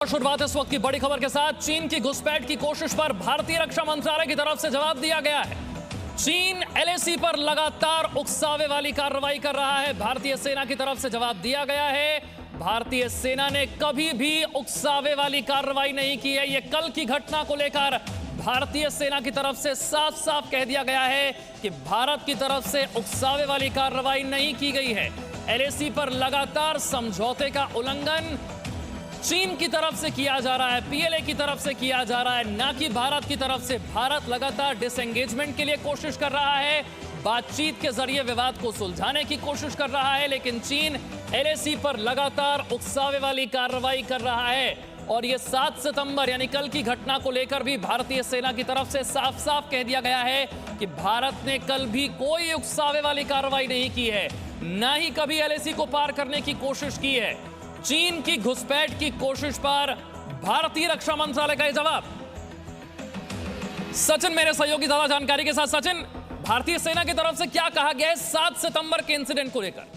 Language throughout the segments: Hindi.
शुरुआत इस वक्त की बड़ी खबर के साथ। चीन की घुसपैठ की कोशिश पर भारतीय रक्षा मंत्रालय की तरफ से जवाब दिया गया है। चीन एलएसी पर लगातार उकसावे वाली कार्रवाई कर रहा है। भारतीय सेना की तरफ से जवाब दिया गया है। भारतीय सेना ने कभी भी उकसावे वाली कार्रवाई नहीं की है। यह कल की घटना को लेकर भारतीय सेना की तरफ से साफ साफ कह दिया गया है कि भारत की तरफ से उकसावे वाली कार्रवाई नहीं की गई है। एलएसी पर लगातार समझौते का उल्लंघन चीन की तरफ से किया जा रहा है, पीएलए की तरफ से किया जा रहा है, ना कि भारत की तरफ से। भारत लगातार डिसएंगेजमेंट के लिए कोशिश कर रहा है, बातचीत के जरिए विवाद को सुलझाने की कोशिश कर रहा है, लेकिन चीन एलएसी पर लगातार उकसावे वाली कार्रवाई कर रहा है। और यह 7 सितंबर यानी कल की घटना को लेकर भी भारतीय सेना की तरफ से साफ साफ कह दिया गया है कि भारत ने कल भी कोई उकसावे वाली कार्रवाई नहीं की है, ना ही कभी एलएसी को पार करने की कोशिश की है। चीन की घुसपैठ की कोशिश पर भारतीय रक्षा मंत्रालय का यह जवाब। सचिन मेरे सहयोगी ज्यादा जानकारी के साथ। सचिन, भारतीय सेना की तरफ से क्या कहा गया है 7 सितंबर के इंसिडेंट को लेकर?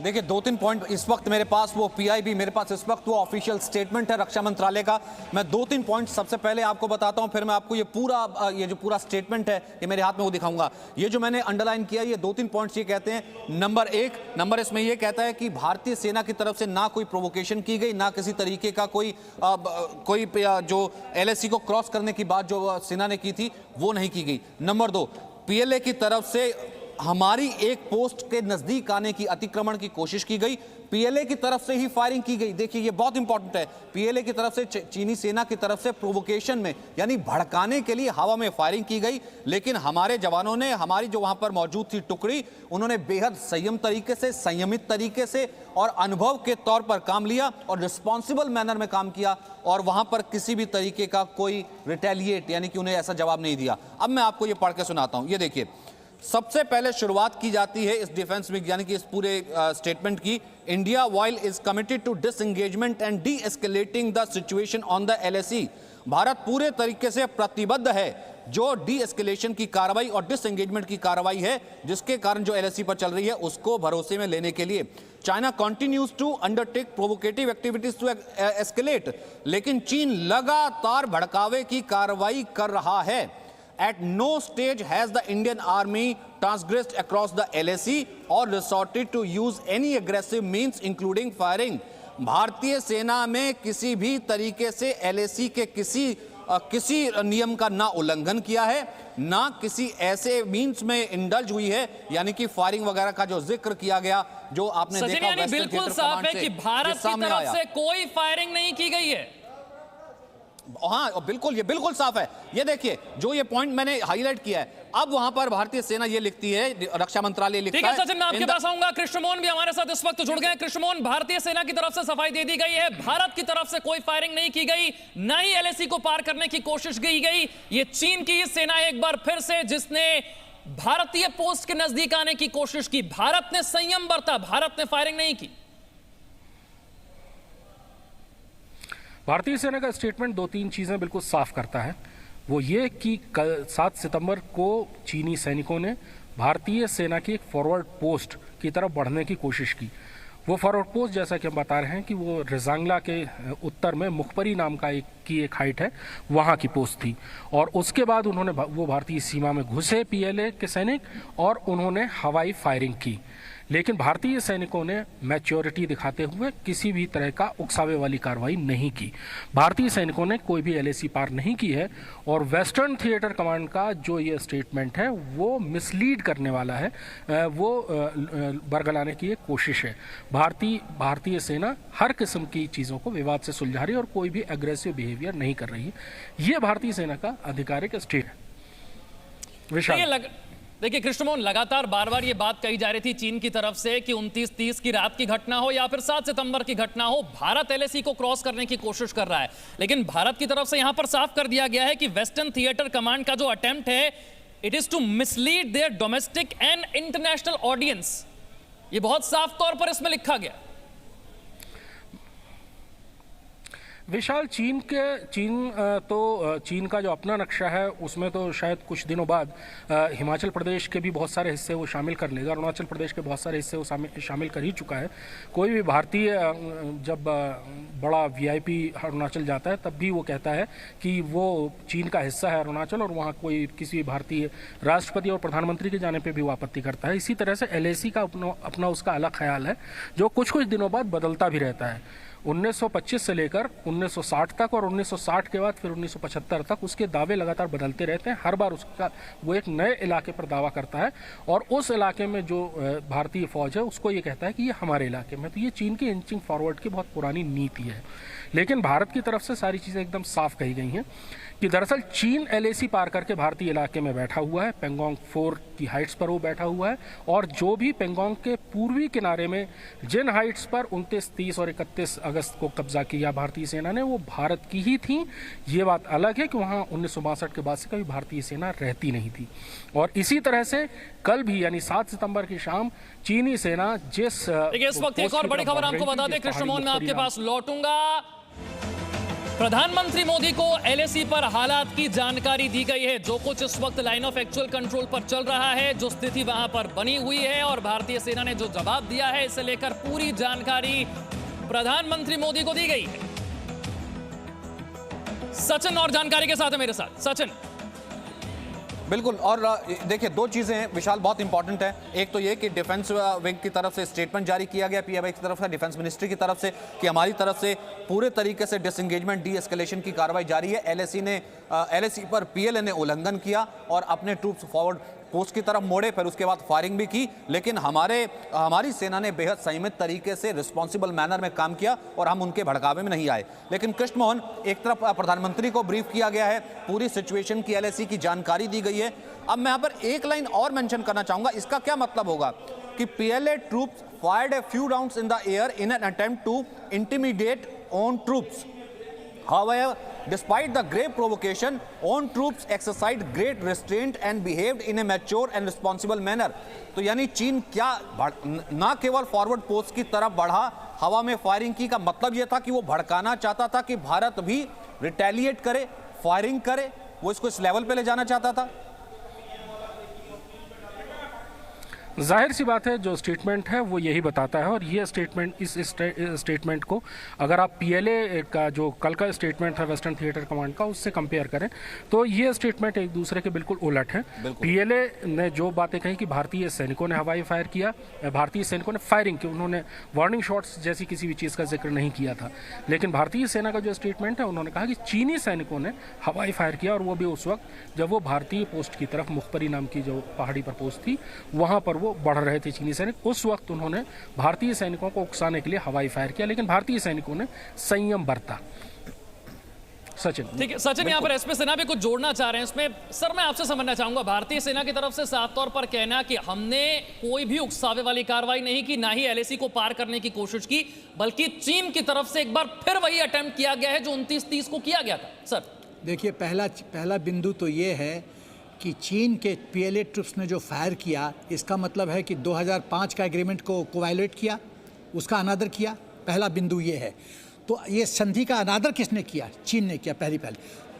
देखिए, 2-3 पॉइंट इस वक्त मेरे पास, वो पीआईबी मेरे पास इस वक्त वो ऑफिशियल स्टेटमेंट है रक्षा मंत्रालय का। मैं 2-3 पॉइंट सबसे पहले आपको बताता हूं, फिर मैं आपको ये जो पूरा स्टेटमेंट है ये मेरे हाथ में वो दिखाऊंगा। ये जो मैंने अंडरलाइन किया, ये 2-3 पॉइंट्स ये कहते हैं। नंबर इसमें ये कहता है कि भारतीय सेना की तरफ से ना कोई प्रोवोकेशन की गई, ना किसी तरीके का कोई जो एलएसी को क्रॉस करने की बात जो सेना ने की थी वो नहीं की गई। नंबर 2, पीएलए की तरफ से हमारी एक पोस्ट के नजदीक आने की, अतिक्रमण की कोशिश की गई, पीएलए की तरफ से ही फायरिंग की गई। देखिए, ये बहुत इंपॉर्टेंट है। पीएलए की तरफ से चीनी सेना की तरफ से प्रोवोकेशन में यानी भड़काने के लिए हवा में फायरिंग की गई, लेकिन हमारे जवानों ने, हमारी जो वहां पर मौजूद थी टुकड़ी, उन्होंने बेहद संयम तरीके से, संयमित तरीके से और अनुभव के तौर पर काम लिया और रिस्पॉन्सिबल मैनर में काम किया, और वहां पर किसी भी तरीके का कोई रिटेलिएट यानी कि उन्हें ऐसा जवाब नहीं दिया। अब मैं आपको ये पढ़ के सुनाता हूं। ये देखिए, सबसे पहले शुरुआत की जाती है इस डिफेंस में यानी कि इस पूरे स्टेटमेंट की। India while is committed to disengagement and de-escalating the situation on the LAC. Bharat पूरे तरीके से प्रतिबद्ध है जो डी एस्केलेशन की कार्रवाई और डिसएंगेजमेंट की कार्रवाई है जिसके कारण जो एलएसी पर चल रही है उसको भरोसे में लेने के लिए। China continues to undertake provocative activities to escalate, लेकिन चीन लगातार भड़कावे की कार्रवाई कर रहा है। At no stage has the Indian Army transgressed across the LAC or resorted to use any aggressive means including firing. भारतीय सेना में किसी भी तरीके से LAC के किसी नियम का ना उल्लंघन किया है, ना किसी ऐसे मीन्स में इंडल्ज हुई है, यानी कि फायरिंग वगैरह का जो जिक्र किया गया जो आपने देखा। बिल्कुल साफ है कि भारत की तरफ से कोई फायरिंग नहीं की गई है। हाँ बिल्कुल, ये बिल्कुल साफ है। ये देखिए, जो ये पॉइंट मैंने हाईलाइट किया है, अब वहां पर भारतीय सेना ये लिखती है, रक्षा मंत्रालय लिखता है। ठीक है सचिन, मैं आपके पास आऊंगा। कृष्णमोहन भी हमारे साथ इस वक्त जुड़ गए। कृष्णमोहन, भारतीय सेना की तरफ से सफाई दे दी गई है, भारत की तरफ से कोई फायरिंग नहीं की गई, ना ही एलएसी को पार करने की कोशिश की गई। ये चीन की सेना एक बार फिर से जिसने भारतीय पोस्ट के नजदीक आने की कोशिश की, भारत ने संयम बरता, भारत ने फायरिंग नहीं की। भारतीय सेना का स्टेटमेंट 2-3 चीज़ें बिल्कुल साफ करता है। वो ये कि कल 7 सितंबर को चीनी सैनिकों ने भारतीय सेना की एक फॉरवर्ड पोस्ट की तरफ बढ़ने की कोशिश की। वो फॉरवर्ड पोस्ट, जैसा कि हम बता रहे हैं, कि वो रिजांगला के उत्तर में मुखपरी नाम का एक हाइट है, वहाँ की पोस्ट थी। और उसके बाद उन्होंने वो भारतीय सीमा में घुसे पीएलए के सैनिक और उन्होंने हवाई फायरिंग की, लेकिन भारतीय सैनिकों ने मैच्योरिटी दिखाते हुए किसी भी तरह का उकसावे वाली कार्रवाई नहीं की। भारतीय सैनिकों ने कोई भी एलएसी पार नहीं की है। और वेस्टर्न थिएटर कमांड का जो ये स्टेटमेंट है वो मिसलीड करने वाला है, वो बरगलाने की एक कोशिश है। भारतीय सेना हर किस्म की चीज़ों को विवाद से सुलझा रही है और कोई भी एग्रेसिव बिहेवियर नहीं कर रही है। ये भारतीय सेना का आधिकारिक स्टेट है। विशाल, देखिए कृष्णमोहन, लगातार बार बार ये बात कही जा रही थी चीन की तरफ से कि 29-30 की रात की घटना हो या फिर 7 सितंबर की घटना हो, भारत एलएसी को क्रॉस करने की कोशिश कर रहा है। लेकिन भारत की तरफ से यहां पर साफ कर दिया गया है कि वेस्टर्न थिएटर कमांड का जो अटेम्प्ट है, it is to mislead their domestic and international audience. ये बहुत साफ तौर पर इसमें लिखा गया। विशाल, चीन का जो अपना नक्शा है उसमें तो शायद कुछ दिनों बाद हिमाचल प्रदेश के भी बहुत सारे हिस्से वो शामिल कर लेगा, अरुणाचल प्रदेश के बहुत सारे हिस्से वो शामिल कर ही चुका है। कोई भी भारतीय जब बड़ा वीआईपी अरुणाचल जाता है तब भी वो कहता है कि वो चीन का हिस्सा है अरुणाचल, और वहाँ कोई किसी भारतीय राष्ट्रपति और प्रधानमंत्री के जाने पर भी वो आपत्ति करता है। इसी तरह से एलएसी का अपना उसका अलग ख्याल है जो कुछ दिनों बाद बदलता भी रहता है। 1925 से लेकर 1960 तक और 1960 के बाद फिर 1975 तक उसके दावे लगातार बदलते रहते हैं। हर बार उसका वो एक नए इलाके पर दावा करता है और उस इलाके में जो भारतीय फौज है उसको ये कहता है कि ये हमारे इलाके में। तो ये चीन की इंचिंग फॉरवर्ड की बहुत पुरानी नीति है। लेकिन भारत की तरफ से सारी चीज़ें एकदम साफ कही गई हैं कि दरअसल चीन एलएसी पार करके भारतीय इलाके में बैठा हुआ है, पेंगोंग 4 की हाइट्स पर वो बैठा हुआ है, और जो भी पेंगोंग के पूर्वी किनारे में जिन हाइट्स पर 29, 30 और 31 अगस्त को कब्जा किया भारतीय सेना ने, वो भारत की ही थी। ये बात अलग है कि वहाँ 1962 के बाद से कभी भारतीय सेना रहती नहीं थी। और इसी तरह से कल भी यानी 7 सितंबर की शाम चीनी सेना जिस इस वक्त एक और बड़ी खबर आपको बता दें, कृष्ण मोहन मैं आपके पास लौटूंगा। प्रधानमंत्री मोदी को एलएसी पर हालात की जानकारी दी गई है। जो कुछ इस वक्त लाइन ऑफ एक्चुअल कंट्रोल पर चल रहा है, जो स्थिति वहां पर बनी हुई है और भारतीय सेना ने जो जवाब दिया है, इसे लेकर पूरी जानकारी प्रधानमंत्री मोदी को दी गई है। सचिन और जानकारी के साथ है मेरे साथ। सचिन। बिल्कुल, और देखिए दो चीजें हैं विशाल बहुत इंपॉर्टेंट है। एक तो ये कि डिफेंस विंग की तरफ से स्टेटमेंट जारी किया गया पीएफआई की तरफ से, डिफेंस मिनिस्ट्री की तरफ से, कि हमारी तरफ से पूरे तरीके से डिसएंगेजमेंट डी एस्केलेशन की कार्रवाई जारी है। एलएसी पर पीएलए ने उल्लंघन किया और अपने ट्रूप्स फॉरवर्ड पोस्ट की तरफ मोड़े, फिर उसके बाद फायरिंग भी की। लेकिन हमारी सेना ने बेहद संयमित तरीके से रिस्पॉन्सिबल मैनर में काम किया और हम उनके भड़कावे में नहीं आए। लेकिन कृष्ण मोहन, एक तरफ प्रधानमंत्री को ब्रीफ किया गया है, पूरी सिचुएशन की एलएसी की जानकारी दी गई है। अब मैं यहाँ पर एक लाइन और मेंशन करना चाहूंगा। इसका क्या मतलब होगा कि PLA troops fired a few rounds in the air in an attempt to intimidate on troops. However, despite the grave provocation, own troops exercised great restraint and behaved in a mature and responsible manner. तो यानी चीन क्या ना केवल फॉरवर्ड पोस्ट की तरफ बढ़ा, हवा में फायरिंग की, का मतलब यह था कि वो भड़काना चाहता था कि भारत भी रिटेलिएट करे, फायरिंग करे। वो इसको इस लेवल पे ले जाना चाहता था। जाहिर सी बात है, जो स्टेटमेंट है वो यही बताता है। और ये स्टेटमेंट, इस स्टेटमेंट को अगर आप पीएलए का जो कल का स्टेटमेंट है वेस्टर्न थिएटर कमांड का, उससे कंपेयर करें तो ये स्टेटमेंट एक दूसरे के बिल्कुल उलट है। पीएलए ने जो बातें कही कि भारतीय सैनिकों ने हवाई फायर किया, भारतीय सैनिकों ने फायरिंग की, उन्होंने वार्निंग शॉट्स जैसी किसी भी चीज़ का जिक्र नहीं किया था। लेकिन भारतीय सेना का जो स्टेटमेंट है, उन्होंने कहा कि चीनी सैनिकों ने हवाई फायर किया, और वो भी उस वक्त जब वो भारतीय पोस्ट की तरफ, मुखपरी नाम की जो पहाड़ी पर पोस्ट थी, वहाँ पर वो बढ़ रहे थे चीनी सैनिक। उस वक्त उन्होंने भारतीय सैनिकों को उकसाने के लिए हवाई फायर किया, लेकिन भारतीय सैनिकों ने संयम बरता। सचिन। ठीक है सचिन, यहाँ पर एसपी सेना भी कुछ जोड़ना चाह रहे हैं इसमें। सर मैं आपसे समझना चाहूंगा, भारतीय सेना की तरफ से साफ तौर पर कहना कि हमने कोई भी उकसावे वाली कार्रवाई नहीं की, ना ही एलएसी को पार करने की कोशिश की, बल्कि चीन की तरफ से एक बार फिर वही अटेम्प्ट किया गया है जो 29-30 को किया गया था। सर देखिए, पहला बिंदु तो ये है कि चीन के पीएलए ट्रूप्स ने जो फायर किया, इसका मतलब है कि 2005 का एग्रीमेंट को वायलेट किया, उसका अनादर किया। पहला बिंदु ये है। तो ये संधि का अनादर किसने किया? चीन ने किया, पहली।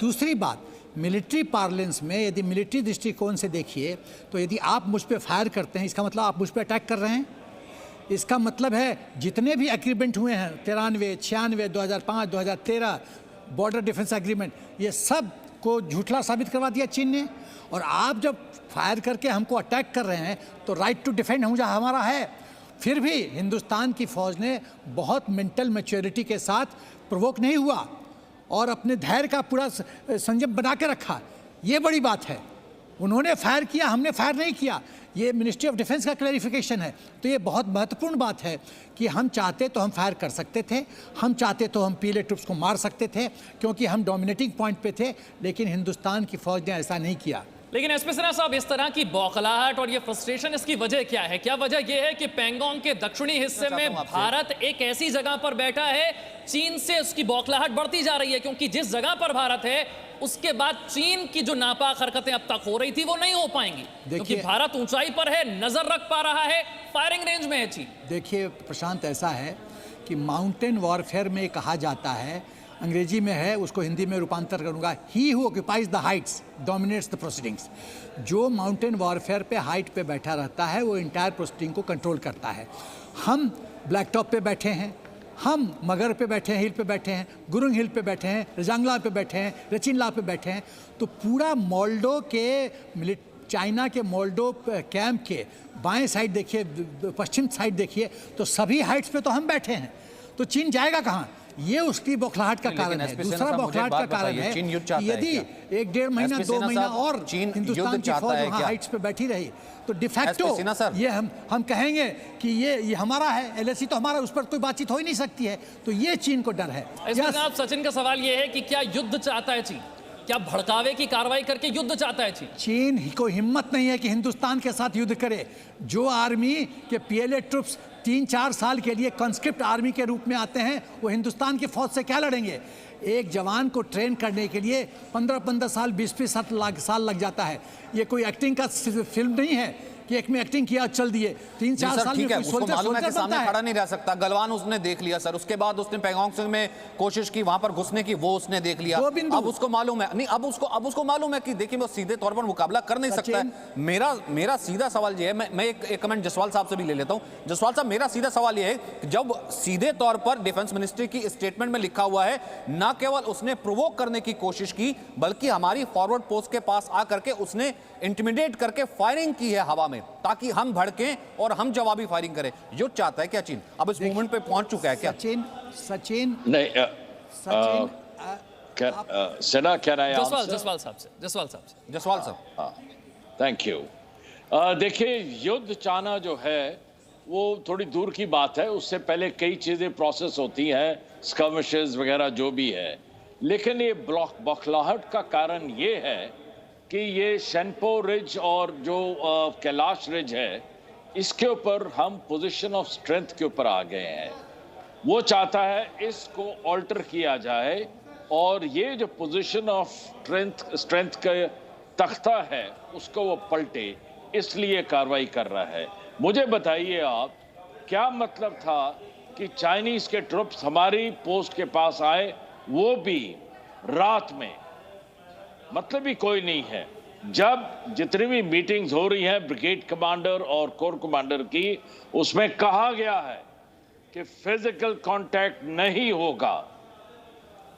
दूसरी बात, मिलिट्री पार्लेंस में यदि मिलिट्री दृष्टिकोण से देखिए तो यदि आप मुझ पर फायर करते हैं, इसका मतलब आप मुझ पर अटैक कर रहे हैं। इसका मतलब है जितने भी एग्रीमेंट हुए हैं 93, 96, 2005, 2013 बॉर्डर डिफेंस एग्रीमेंट, ये सब को झूठला साबित करवा दिया चीन ने। और आप जब फायर करके हमको अटैक कर रहे हैं तो राइट टू डिफेंड हमारा है। फिर भी हिंदुस्तान की फ़ौज ने बहुत मेंटल मैच्योरिटी के साथ प्रोवोक नहीं हुआ और अपने धैर्य का पूरा संयम बना के रखा। ये बड़ी बात है। उन्होंने फायर किया, हमने फायर नहीं किया। ये मिनिस्ट्री ऑफ डिफेंस का क्लैरिफिकेशन है। तो ये बहुत महत्वपूर्ण बात है कि हम चाहते तो हम फायर कर सकते थे, हम चाहते तो हम पीएलए ट्रूप्स को मार सकते थे, क्योंकि हम डोमिनेटिंग पॉइंट पे थे। लेकिन हिंदुस्तान की फौज ने ऐसा नहीं किया। लेकिन एसपी सिन्हा साहब, इस तरह की बौखलाहट और ये फ्रस्ट्रेशन, इसकी वजह क्या है? क्या वजह यह है कि पेंगोंग के दक्षिणी हिस्से में भारत एक ऐसी जगह पर बैठा है, चीन से उसकी बौखलाहट बढ़ती जा रही है? क्योंकि जिस जगह पर भारत है, उसके बाद चीन की जो नापाक हरकतें अब तक हो रही थी वो नहीं हो पाएंगी, क्योंकि भारत ऊंचाई पर है, नजर रख पा रहा है, फायरिंग रेंज में है चीन। देखिए प्रशांत, ऐसा है कि माउंटेन वॉरफेयर में कहा जाता है अंग्रेजी में है, उसको हिंदी में रूपांतर करूंगा। He who occupies the Heights dominates the proceedings. जो माउंटेन वॉरफेयर पे हाइट पे बैठा रहता है वो इंटायर प्रोसीडिंग को कंट्रोल करता है। हम ब्लैक टॉप पे बैठे हैं, हम मगर पे बैठे हैं, हिल पे बैठे हैं, गुरुंग हिल पे बैठे हैं, रजांगला पे बैठे हैं, रचिनला पे बैठे हैं। तो पूरा मोल्डो के चाइना के मोल्डो कैंप के बाएं साइड देखिए, पश्चिम साइड देखिए, तो सभी हाइट्स पे तो हम बैठे हैं। तो चीन जाएगा कहाँ? ये उसकी बौखलाहट का कारण है। दूसरा बौखलाहट का कारण है कि यदि 1-1.5 महीना 2 महीना और हिंदुस्तान की फौज वहाँ हाइट्स पे बैठी रही तो डिफैक्टो ये हम कहेंगे कि ये हमारा है, LAC तो हमारा, उस पर कोई बातचीत हो ही नहीं सकती है। तो ये चीन को डर है। आप सचिन का सवाल ये है कि क्या युद्ध चाहता है चीन? क्या भड़कावे की कार्रवाई करके युद्ध चाहता है चीन? चीन को हिम्मत नहीं है कि हिंदुस्तान के साथ युद्ध करे। जो आर्मी के PLA ट्रुप्स 3-4 साल के लिए कॉन्स्क्रिप्ट आर्मी के रूप में आते हैं, वो हिंदुस्तान की फौज से क्या लड़ेंगे? एक जवान को ट्रेन करने के लिए 15-15 साल 20-20 साल लग जाता है। ये कोई एक्टिंग का फिल्म नहीं है कि एक में एक्टिंग किया चल दिए। 3-4 साल में उसको मालूम है कि सामने खड़ा नहीं रह सकता। गलवान उसने देख लिया सर, उसके बाद उसने पैंगोंग त्सुंग में कोशिश की वहां पर घुसने की, वो उसने देख लिया। अब उसको मालूम है नहीं, अब उसको मालूम है कि देखिए वो सीधे तौर पर मुकाबला कर नहीं सकता है। मेरा सीधा सवाल ये है, मैं एक कमेंट जसवाल साहब से भी ले लेता हूं। जसवाल साहब, मेरा सीधा सवाल ये है कि जब सीधे तौर पर डिफेंस मिनिस्ट्री की स्टेटमेंट में लिखा हुआ है, न केवल उसने प्रोवोक करने की कोशिश की बल्कि हमारी फॉरवर्ड पोस्ट के पास आकर के उसने इंटिमिडेट करके फायरिंग की है हवा में, ताकि हम भड़कें और हम जवाबी फायरिंग करें। युद्ध चाहता है क्या चीन? अब इस मूवमेंट पे पहुंच चुका है क्या? सचिन नहीं, सेना क्या रहा है? जसवाल साहब। Thank you. देखिए, युद्ध चाहना जो है वो थोड़ी दूर की बात है। उससे पहले कई चीजें प्रोसेस होती हैं, स्कर्मिशेस वगैरह जो भी है। लेकिन ये बौखलाहट का कारण ये है कि ये शेनपो रिज और जो कैलाश रिज है, इसके ऊपर हम पोजीशन ऑफ स्ट्रेंथ के ऊपर आ गए हैं। वो चाहता है इसको ऑल्टर किया जाए और ये जो पोजीशन ऑफ स्ट्रेंथ का तख्ता है उसको वो पलटे, इसलिए कार्रवाई कर रहा है। मुझे बताइए आप, क्या मतलब था कि चाइनीज के ट्रुप्स हमारी पोस्ट के पास आए, वो भी रात में? मतलब ही कोई नहीं है। जब जितनी भी मीटिंग्स हो रही हैं ब्रिगेड कमांडर और कोर कमांडर की, उसमें कहा गया है कि फिजिकल कांटेक्ट नहीं होगा।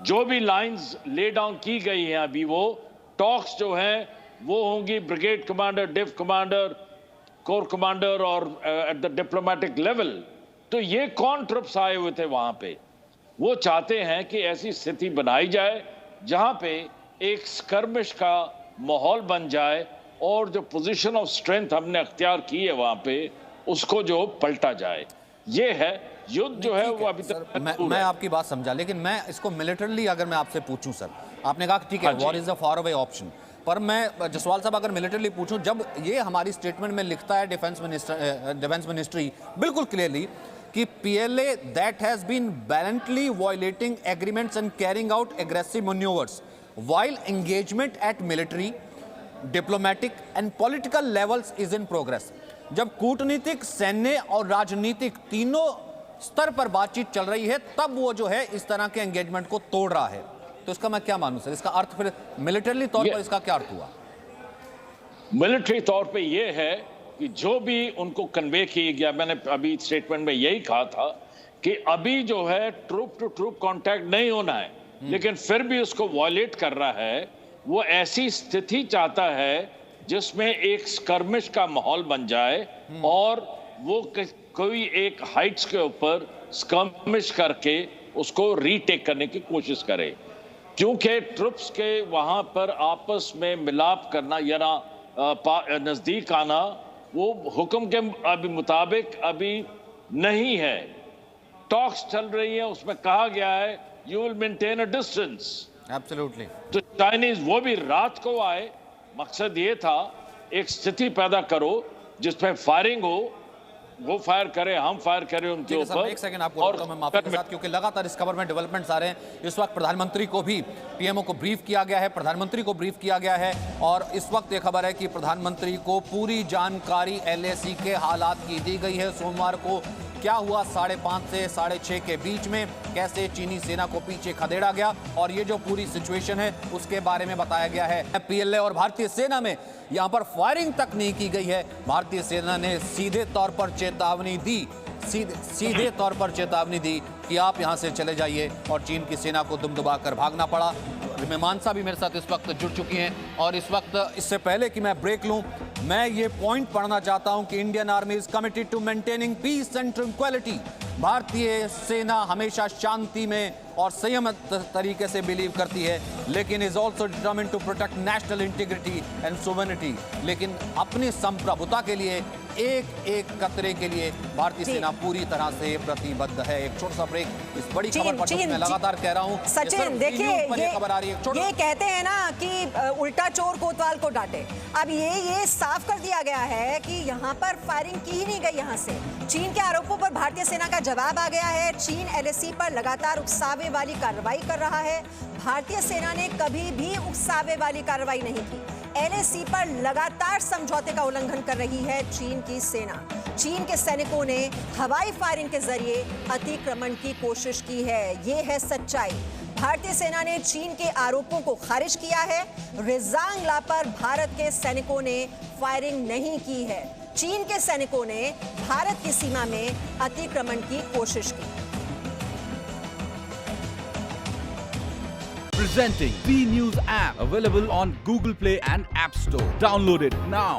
जो भी लाइंस ले डाउन की गई हैं अभी, वो टॉक्स जो हैं वो होंगी brigade commander, div commander, core commander और एट द डिप्लोमेटिक लेवल। तो ये कौन ट्रुप्स आए हुए थे वहां पे? वो चाहते हैं कि ऐसी स्थिति बनाई जाए जहां पे एक स्कर्मिश का माहौल बन जाए और जो पोजीशन ऑफ स्ट्रेंथ हमने अख्तियार की है वहां पे, उसको जो पलटा जाए। ये है युद्ध जो है वो अभी तक। मैं आपकी बात समझा, लेकिन मैं इसको मिलिटरली अगर मैं आपसे पूछूं सर, आपने कहा ठीक है war is a far away option, पर मैं जसवाल साहब अगर मिलिटरली पूछूं, जब ये हमारी स्टेटमेंट में लिखता है डिफेंस मिनिस्ट्री बिल्कुल क्लियरली कि PLA that has been blatantly violating agreements and carrying out aggressive maneuvers while engagement at military, diplomatic and political levels is in progress। जब कूटनीतिक, सैन्य और राजनीतिक तीनों स्तर पर बातचीत चल रही है, तब वो जो है इस तरह के एंगेजमेंट को तोड़ रहा है। तो इसका मैं क्या मानूं सर? इसका अर्थ फिर मिलिटरी तौर पर इसका क्या अर्थ हुआ? मिलिट्री तौर पे ये है कि जो भी उनको कन्वे किया गया, मैंने अभी स्टेटमेंट में यही कहा था कि अभी जो है ट्रूप टू ट्रूप कांटेक्ट नहीं होना है, लेकिन फिर भी उसको वॉयलेट कर रहा है। वो ऐसी स्थिति चाहता है जिसमें एक स्कर्मिश का माहौल बन जाए और वो कोई एक हाइट्स के ऊपर स्कर्मिश करके उसको रीटेक करने की कोशिश करे। क्योंकि ट्रुप्स के वहां पर आपस में मिलाप करना या नजदीक आना वो हुक्म के अभी मुताबिक अभी नहीं है। टॉक्स चल रही है, उसमें कहा गया है you will maintain a distance. Absolutely. तो चाइनीज वो भी रात को आए, मकसद ये था एक स्थिति पैदा करो जिसमें फायरिंग हो, वो फायर करे, हम फायर करें उनके ऊपर। एक सेकंड आपको रोकता हूं मैं माफी के साथ, क्योंकि लगातार इस खबर में डेवलपमेंट्स आ रहे हैं। इस वक्त प्रधानमंत्री को भी, पीएमओ को ब्रीफ किया गया है, प्रधानमंत्री को ब्रीफ किया गया है और इस वक्त ये खबर है कि प्रधानमंत्री को पूरी जानकारी LAC के हालात की दी गई है। सोमवार को क्या हुआ 5:30 से 6:30 के बीच में, कैसे चीनी सेना को पीछे खदेड़ा गया और ये जो पूरी सिचुएशन है उसके बारे में बताया गया है। पीएलए और भारतीय सेना में यहां पर फायरिंग तक नहीं की गई है। भारतीय सेना ने सीधे तौर पर चेतावनी दी, सीधे तौर पर चेतावनी दी कि आप यहां से चले जाइए और चीन की सेना को दुम दबाकर भागना पड़ा। मीमांसा भी मेरे साथ इस वक्त जुड़ चुकी हैं और इस वक्त, इससे पहले कि मैं ब्रेक लूं, मैं ये पॉइंट पढ़ना चाहता हूं कि Indian Army is committed to maintaining peace and tranquillity. भारतीय सेना हमेशा शांति में और संयम तरीके से बिलीव करती है, लेकिन is also determined to protect national integrity and sovereignty. लेकिन अपनी संप्रभुता के लिए, एक एक कतरे के लिए भारतीय सेना पूरी तरह से प्रतिबद्ध है। एक छोटा सा ब्रेक, इस बड़ी खबर पर मैं लगातार कह रहा हूं सचिन, देखिए ये खबर आ रही है। ये कहते हैं ना कि उल्टा चोर कोतवाल को डांटे। अब ये साफ कर दिया गया है कि यहाँ पर फायरिंग की ही नहीं गई। यहाँ से चीन के आरोपों पर भारतीय सेना का जवाब आ गया है। चीन एलएसी पर लगातार उकसावे वाली कार्रवाई कर रहा है। भारतीय सेना ने कभी भी उकसावे वाली कार्रवाई नहीं की। एलएसी पर लगातार समझौते का उल्लंघन कर रही है चीन की सेना। चीन के सैनिकों ने हवाई फायरिंग के जरिए अतिक्रमण की कोशिश की है। ये है सच्चाई। भारतीय सेना ने चीन के आरोपों को खारिज किया है। रिजांगला पर भारत के सैनिकों ने फायरिंग नहीं की है। चीन के सैनिकों ने भारत की सीमा में अतिक्रमण की कोशिश की। Presenting B News app, available on Google Play and App Store. Download it now.